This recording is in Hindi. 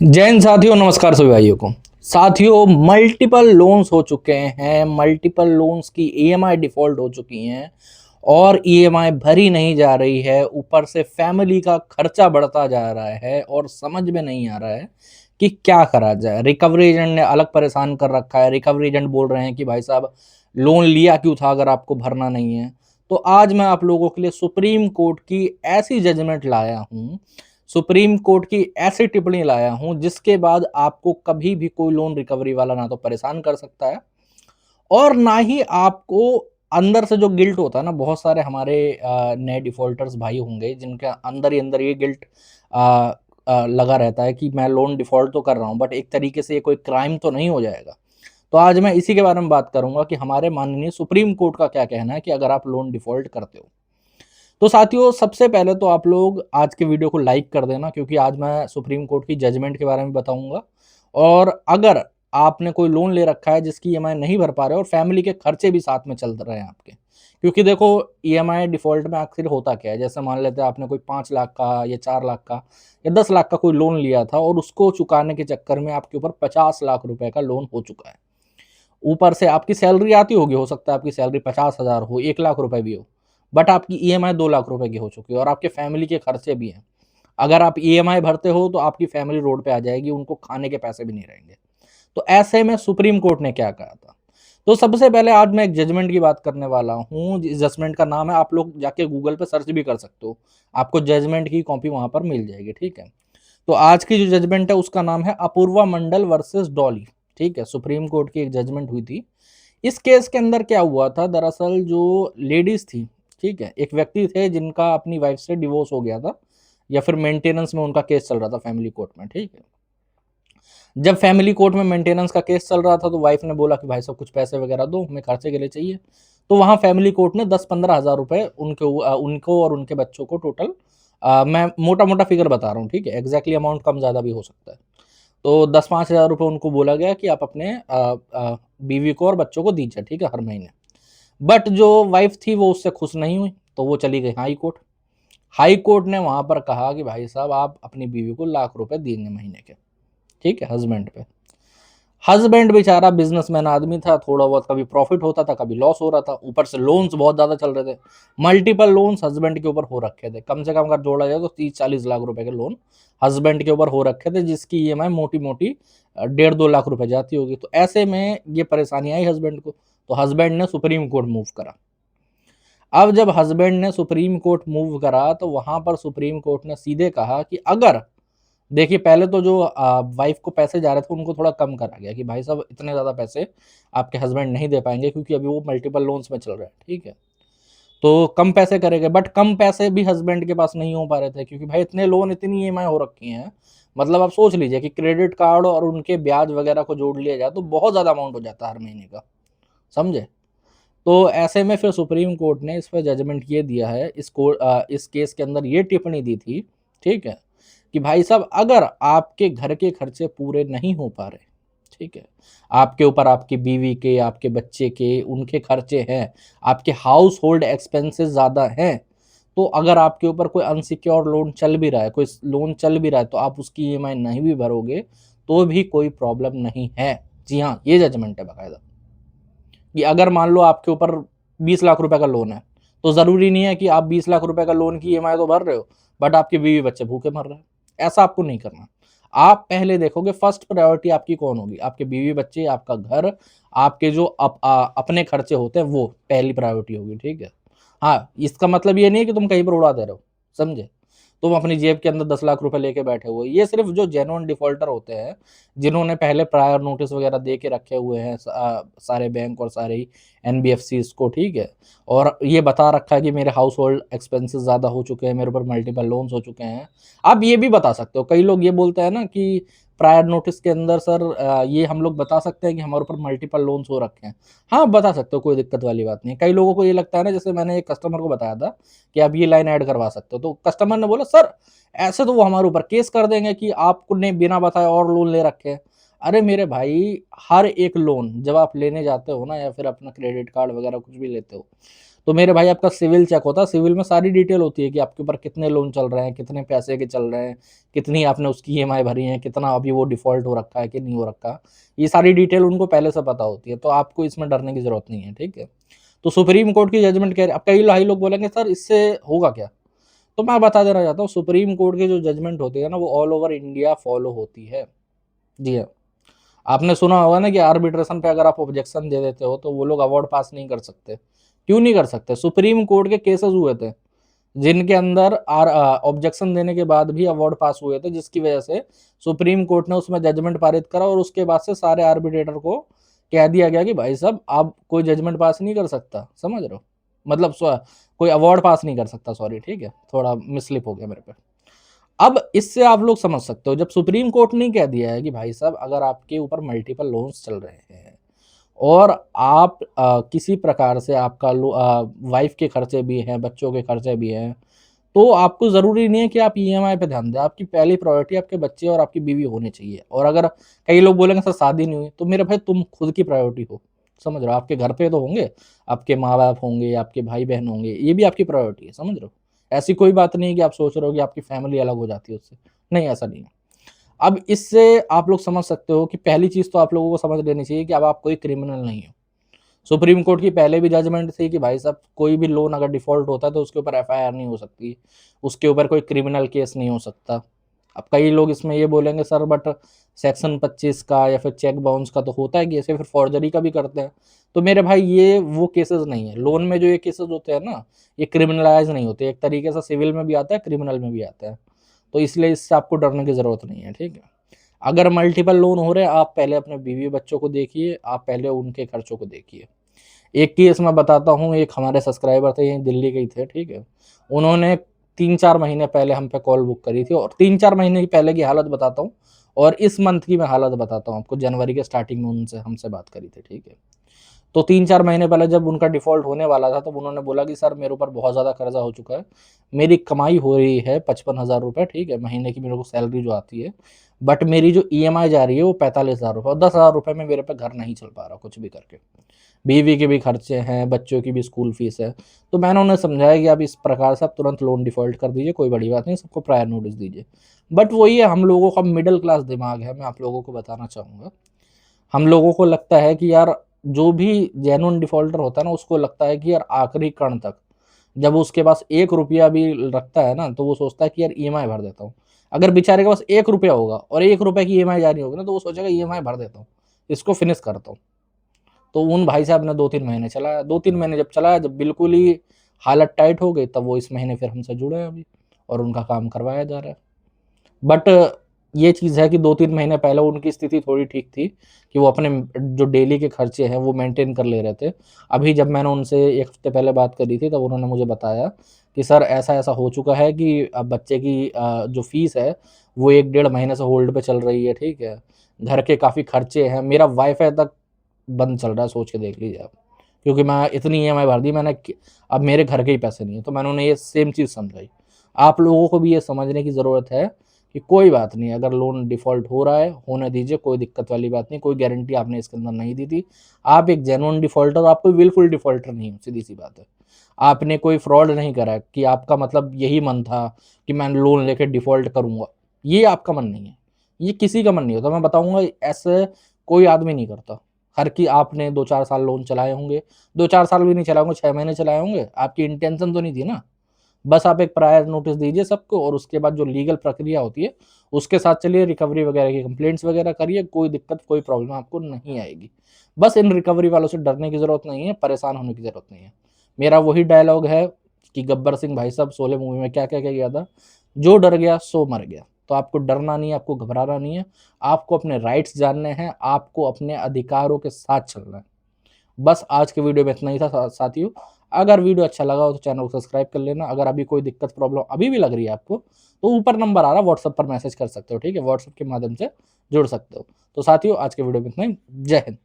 जय हिंद साथियों, नमस्कार सभी भाइयों को। साथियों, मल्टीपल लोन्स हो चुके हैं, मल्टीपल लोन्स की ईएमआई डिफॉल्ट हो चुकी हैं और ईएमआई भरी नहीं जा रही है। ऊपर से फैमिली का खर्चा बढ़ता जा रहा है और समझ में नहीं आ रहा है कि क्या करा जाए। रिकवरी एजेंट ने अलग परेशान कर रखा है। रिकवरी एजेंट बोल रहे हैं कि भाई साहब, लोन लिया क्यों था अगर आपको भरना नहीं है। तो आज मैं आप लोगों के लिए सुप्रीम कोर्ट की ऐसी जजमेंट लाया हूँ, सुप्रीम कोर्ट की ऐसी टिप्पणी लाया हूं जिसके बाद आपको कभी भी कोई लोन रिकवरी वाला ना तो परेशान कर सकता है और ना ही आपको अंदर से जो गिल्ट होता है ना, बहुत सारे हमारे नए डिफॉल्टर्स भाई होंगे जिनके अंदर ही अंदर ये गिल्ट लगा रहता है कि मैं लोन डिफॉल्ट तो कर रहा हूं बट एक तरीके से ये कोई क्राइम तो नहीं हो जाएगा। तो आज मैं इसी के बारे में बात करूंगा कि हमारे माननीय सुप्रीम कोर्ट का क्या कहना है कि अगर आप लोन डिफॉल्ट करते हो। तो साथियों, सबसे पहले तो आप लोग आज के वीडियो को लाइक कर देना, क्योंकि आज मैं सुप्रीम कोर्ट की जजमेंट के बारे में बताऊंगा। और अगर आपने कोई लोन ले रखा है जिसकी ईएमआई नहीं भर पा रहे और फैमिली के खर्चे भी साथ में चल रहे हैं आपके, क्योंकि देखो, ईएमआई डिफॉल्ट में आखिर होता क्या है। जैसे मान लेते हैं आपने कोई 5 लाख का या 4 लाख का या 10 लाख का कोई लोन लिया था और उसको चुकाने के चक्कर में आपके ऊपर 50 लाख रुपए का लोन हो चुका है। ऊपर से आपकी सैलरी आती होगी, हो सकता है आपकी सैलरी 50,000 हो, 1 लाख रुपए भी हो, बट आपकी ईएमआई 2 लाख रुपए की हो चुकी है और आपके फैमिली के खर्चे भी हैं। अगर आप ईएमआई भरते हो तो आपकी फैमिली रोड पे आ जाएगी, उनको खाने के पैसे भी नहीं रहेंगे। तो ऐसे में सुप्रीम कोर्ट ने क्या कहा था। तो सबसे पहले आज मैं एक जजमेंट की बात करने वाला हूँ। इस जजमेंट का नाम है, आप लोग जाके गूगल पे सर्च भी कर सकते हो, आपको जजमेंट की कॉपी वहां पर मिल जाएगी। ठीक है। तो आज की जो जजमेंट है उसका नाम है अपूर्वा मंडल वर्सेस डॉली। ठीक है, सुप्रीम कोर्ट की एक जजमेंट हुई थी। इस केस के अंदर क्या हुआ था, दरअसल जो लेडीज थी, ठीक है, एक व्यक्ति थे जिनका अपनी वाइफ से डिवोर्स हो गया था या फिर मेंटेनेंस में उनका केस चल रहा था फैमिली कोर्ट में। ठीक है। जब फैमिली कोर्ट में मेंटेनेंस का केस चल रहा था तो वाइफ ने बोला कि भाई साहब कुछ पैसे वगैरह दो, हमें खर्चे के लिए चाहिए। तो वहां फैमिली कोर्ट ने 10-15 हज़ार रुपए उनको और उनके बच्चों को टोटल, मैं मोटा मोटा फिगर बता रहा हूँ, ठीक है, एग्जैक्टली अमाउंट कम ज़्यादा भी हो सकता है। तो 10-5 हज़ार रुपये उनको बोला गया कि आप अपने बीवी को और बच्चों को दीजिए, ठीक है, हर महीने। बट जो वाइफ थी वो उससे खुश नहीं हुई, तो वो चली गई हाई कोर्ट। हाई कोर्ट ने वहां पर कहा कि भाई साहब, आप अपनी बीवी को लाख रुपए देंगे महीने के, ठीक है, हस्बैंड पे। हस्बैंड बेचारा बिजनेसमैन आदमी था, थोड़ा बहुत कभी प्रॉफिट होता था कभी लॉस हो रहा था, ऊपर से लोन्स बहुत ज्यादा चल रहे थे। मल्टीपल लोन्स हस्बैंड के ऊपर हो रखे थे, कम से कम अगर जोड़ा जाए तो 30-40 लाख रुपए के लोन हस्बैंड के ऊपर हो रखे थे, जिसकी ईएमआई मोटी मोटी 1.5-2 लाख रुपए जाती होगी। तो ऐसे में ये परेशानी आई हस्बैंड को, तो हस्बैंड ने सुप्रीम कोर्ट मूव करा। अब जब हस्बैंड ने सुप्रीम कोर्ट मूव करा तो वहां पर सुप्रीम कोर्ट ने सीधे कहा कि अगर, देखिए, पहले तो जो वाइफ को पैसे जा रहे थे उनको थोड़ा कम करा गया कि भाई साहब इतने ज़्यादा पैसे आपके हस्बैंड नहीं दे पाएंगे, क्योंकि अभी वो मल्टीपल लोन्स में चल रहा है। ठीक है। तो कम पैसे करेंगे, बट कम पैसे भी हस्बैंड के पास नहीं हो पा रहे थे, क्योंकि भाई इतने लोन, इतनी ईएमआई हो रखी हैं। मतलब आप सोच लीजिए कि क्रेडिट कार्ड और उनके ब्याज वगैरह को जोड़ लिया जाए तो बहुत ज़्यादा अमाउंट हो जाता है हर महीने का। समझे। तो ऐसे में फिर सुप्रीम कोर्ट ने इस पर जजमेंट ये दिया है, इस केस के अंदर ये टिप्पणी दी थी, ठीक है, कि भाई साहब, अगर आपके घर के खर्चे पूरे नहीं हो पा रहे, ठीक है, आपके ऊपर आपकी बीवी के, आपके बच्चे के, उनके खर्चे हैं, आपके हाउस होल्ड एक्सपेंसेस ज़्यादा हैं, तो अगर आपके ऊपर कोई अनसिक्योर लोन चल भी रहा है, कोई लोन चल भी रहा है, तो आप उसकी ईएमआई नहीं भी भरोगे तो भी कोई प्रॉब्लम नहीं है। जी हाँ, ये जजमेंट है बाकायदा, कि अगर मान लो आपके ऊपर 20 लाख रुपए का लोन है, तो जरूरी नहीं है कि आप 20 लाख रुपए का लोन की ईएमआई तो भर रहे हो बट आपके बीवी बच्चे भूखे मर रहे हैं। ऐसा आपको नहीं करना। आप पहले देखोगे फर्स्ट प्रायोरिटी आपकी कौन होगी, आपके बीवी बच्चे, आपका घर, आपके जो अपने खर्चे होते हैं वो पहली प्रायोरिटी होगी। ठीक है। हाँ, इसका मतलब ये नहीं है कि तुम कहीं पर उड़ा दे रहे हो, समझे। तुम अपनी जेब के अंदर 10 लाख रुपए लेके बैठे हुए, ये सिर्फ जो जेन्युइन डिफॉल्टर होते हैं, जिन्होंने पहले प्रायर नोटिस वगैरह दे के रखे हुए हैं, सारे बैंक और सारे ही एनबीएफसी को, ठीक है, और ये बता रखा है कि मेरे हाउस होल्ड एक्सपेंसेस ज़्यादा हो चुके हैं, मेरे ऊपर मल्टीपल लोन्स हो चुके हैं। आप ये भी बता सकते हो, कई लोग ये बोलते हैं ना कि प्रायर नोटिस के अंदर सर, ये हम लोग बता सकते हैं कि हमारे ऊपर मल्टीपल लोन्स हो रखे हैं। हाँ, बता सकते हो, कोई दिक्कत वाली बात नहीं है। कई लोगों को ये लगता है ना, जैसे मैंने एक कस्टमर को बताया था कि आप ये लाइन ऐड करवा सकते हो, तो कस्टमर ने बोला सर, ऐसे तो वो हमारे ऊपर केस कर देंगे कि आपने बिना बताए और लोन ले रखे हैं। अरे मेरे भाई, हर एक लोन जब आप लेने जाते हो ना, या फिर अपना क्रेडिट कार्ड वगैरह कुछ भी लेते हो, तो मेरे भाई आपका सिविल चेक होता है, सिविल में सारी डिटेल होती है कि आपके ऊपर कितने लोन चल रहे हैं, कितने पैसे के चल रहे हैं, कितनी आपने उसकी ईएमआई भरी है, कितना अभी वो डिफ़ॉल्ट हो रखा है कि नहीं हो रखा। ये सारी डिटेल उनको पहले से पता होती है, तो आपको इसमें डरने की ज़रूरत नहीं है, ठीक है? तो सुप्रीम कोर्ट की जजमेंट कह रही अब कई भाई लोग बोलेंगे सर इससे होगा क्या? तो मैं बता देना चाहता हूँ सुप्रीम कोर्ट की जो जजमेंट होती है ना, वो ऑल ओवर इंडिया फॉलो होती है। जी हाँ। आपने सुना होगा ना कि आर्बिट्रेशन पे अगर आप ऑब्जेक्शन दे देते हो तो वो लोग अवार्ड पास नहीं कर सकते। क्यों नहीं कर सकते? सुप्रीम कोर्ट के केसेस हुए थे जिनके अंदर ऑब्जेक्शन देने के बाद भी अवार्ड पास हुए थे, जिसकी वजह से सुप्रीम कोर्ट ने उसमें जजमेंट पारित करा और उसके बाद से सारे आर्बिट्रेटर को कह दिया गया कि भाई साहब आप कोई जजमेंट पास नहीं कर सकता, समझ रहे हो? मतलब कोई अवार्ड पास नहीं कर सकता, सॉरी, ठीक है, थोड़ा मिसलिप हो गया मेरे पे। अब इससे आप लोग समझ सकते हो, जब सुप्रीम कोर्ट ने कह दिया है कि भाई साहब अगर आपके ऊपर मल्टीपल लोन्स चल रहे हैं और आप किसी प्रकार से आपका वाइफ के खर्चे भी हैं, बच्चों के खर्चे भी हैं, तो आपको ज़रूरी नहीं है कि आप ईएमआई पे ध्यान दें। आपकी पहली प्रायोरिटी आपके बच्चे और आपकी बीवी होनी चाहिए। और अगर कई लोग बोलेंगे सर शादी नहीं हुई, तो मेरे भाई तुम खुद की प्रायोरिटी हो, समझ रहे हो? आपके घर पे तो होंगे, आपके माँ-बाप होंगे, आपके भाई-बहन होंगे, ये भी आपकी प्रायोरिटी है, समझ रहे हो? ऐसी कोई बात नहीं है कि आप सोच रहे हो कि आपकी फैमिली अलग हो जाती है उससे, नहीं, ऐसा नहीं है। अब इससे आप लोग समझ सकते हो कि पहली चीज़ तो आप लोगों को समझ लेनी चाहिए कि अब आप कोई क्रिमिनल नहीं हो। सुप्रीम कोर्ट की पहले भी जजमेंट थी कि भाई साहब कोई भी लोन अगर डिफ़ॉल्ट होता है तो उसके ऊपर एफआईआर नहीं हो सकती, उसके ऊपर कोई क्रिमिनल केस नहीं हो सकता। अब कई लोग इसमें ये बोलेंगे सर बट सेक्शन 25 का या फिर चेक बाउंस का तो होता है कि ऐसे फिर फ़ॉर्जरी का भी करते हैं। तो मेरे भाई ये वो केसेज़ नहीं है। लोन में जो ये केसेज़ होते हैं ना, ये क्रिमिनलाइज़ नहीं होते। एक तरीके से सिविल में भी आता है, क्रिमिनल में भी आता है। तो इसलिए इससे आपको डरने की ज़रूरत नहीं है, ठीक है? अगर मल्टीपल लोन हो रहे हैं, आप पहले अपने बीवी-बच्चों को देखिए, आप पहले उनके खर्चों को देखिए। एक केस मैं बताता हूँ, एक हमारे सब्सक्राइबर थे, यहीं दिल्ली के ही थे, ठीक है? उन्होंने 3-4 महीने पहले हम पे कॉल बुक करी थी और 3-4 महीने की पहले की हालत बताता हूँ और इस मंथ की मैं हालत बताता हूँ आपको, जनवरी के स्टार्टिंग में उनसे हमसे बात करी थी, ठीक है? तो 3-4 महीने पहले जब उनका डिफ़ॉल्ट होने वाला था, तब उन्होंने बोला कि सर मेरे ऊपर बहुत ज़्यादा कर्ज़ा हो चुका है। मेरी कमाई हो रही है 55,000 रुपए, ठीक है? महीने की मेरे को सैलरी जो आती है। बट मेरी जो ईएमआई जा रही है वो 45,000 रुपए और 10,000 रुपए में मेरे पे घर नहीं चल पा रहा कुछ भी करके। बीवी के भी खर्चे हैं, बच्चों की भी स्कूल फ़ीस है। तो मैंने उन्हें समझाया कि आप इस प्रकार से आप तुरंत लोन डिफ़ॉल्ट कर दीजिए, कोई बड़ी बात नहीं, सबको प्रायर नोटिस दीजिए। बट वही है, हम लोगों का मिडल क्लास दिमाग है, मैं आप लोगों को बताना चाहूँगा। हम लोगों को लगता है कि यार जो भी जेन्युइन डिफ़ॉल्टर होता है ना, उसको लगता है कि यार आखिरी कण तक, जब उसके पास 1 रुपया भी रखता है ना, तो वो सोचता है कि यार ईएमआई भर देता हूँ। अगर बेचारे के पास 1 रुपया होगा और 1 रुपए की ईएमआई जारी होगी ना, तो वो सोचेगा ईएमआई भर देता हूँ, इसको फिनिश करता हूँ। तो उन भाई साहब ने 2-3 महीने चलाया, 2-3 महीने जब चलाया, जब बिल्कुल ही हालत टाइट हो गई, तब वो इस महीने फिर हमसे जुड़े हैं अभी और उनका काम करवाया जा रहा है। बट ये चीज़ है कि 2-3 महीने पहले उनकी स्थिति थोड़ी ठीक थी कि वो अपने जो डेली के खर्चे हैं वो मेंटेन कर ले रहे थे। अभी जब मैंने उनसे 1 हफ्ते पहले बात करी थी, तब उन्होंने मुझे बताया कि सर ऐसा-ऐसा हो चुका है कि अब बच्चे की जो फ़ीस है वो 1 डेढ़ महीने से होल्ड पे चल रही है, ठीक है? घर के काफ़ी खर्चे हैं, मेरा वाईफ़ाई तक बंद चल रहा है, सोच के देख लीजिए आप। क्योंकि मैं इतनी ईएमआई भर दी मैंने कि अब मेरे घर के ही पैसे नहीं है, तो मैंने उन्हें ये सेम चीज़ समझाई। आप लोगों को भी ये समझने की ज़रूरत है कि कोई बात नहीं, अगर लोन डिफ़ॉल्ट हो रहा है, होने दीजिए, कोई दिक्कत वाली बात नहीं, कोई गारंटी आपने इसके अंदर नहीं दी थी। आप एक जेन्युइन डिफ़ॉल्टर, आप कोई विलफुल डिफ़ॉल्टर नहीं हो, सीधी-सी बात है। आपने कोई फ्रॉड नहीं करा है कि आपका मतलब यही मन था कि मैं लोन लेके डिफ़ॉल्ट करूँगा, ये आपका मन नहीं है। ये किसी का मन नहीं होता, मैं बताऊँगा ऐसे कोई आदमी नहीं करता। हर कि आपने 2-4 साल लोन चलाए होंगे, 2-4 साल भी नहीं चलाए होंगे, 6 महीने चलाए होंगे, आपकी इंटेंशन तो नहीं थी ना। बस आप एक प्रायर नोटिस दीजिए सबको और उसके बाद जो लीगल प्रक्रिया होती है, उसके साथ चलिए, रिकवरी वगैरह की कंप्लेंट्स वगैरह करिए, कोई दिक्कत, कोई प्रॉब्लम आपको नहीं आएगी। बस इन रिकवरी वालों से डरने की ज़रूरत नहीं है, परेशान होने की ज़रूरत नहीं है। मेरा वही डायलॉग है कि गब्बर सिंह भाई साहब शोले मूवी में क्या कह के गया था, "जो डर गया सो मर गया।" तो आपको डरना नहीं है, आपको घबराना नहीं है, आपको अपने राइट्स जानने हैं, आपको अपने अधिकारों के साथ चलना है। बस आज के वीडियो में इतना ही था साथियों। अगर वीडियो अच्छा लगा हो तो चैनल को सब्सक्राइब कर लेना। अगर अभी कोई दिक्कत प्रॉब्लम अभी भी लग रही है आपको, तो ऊपर नंबर आ रहा है, व्हाट्सएप पर मैसेज कर सकते हो, ठीक है? व्हाट्सएप के माध्यम से जुड़ सकते हो। तो साथियों आज के वीडियो में इतना ही। जय हिंद।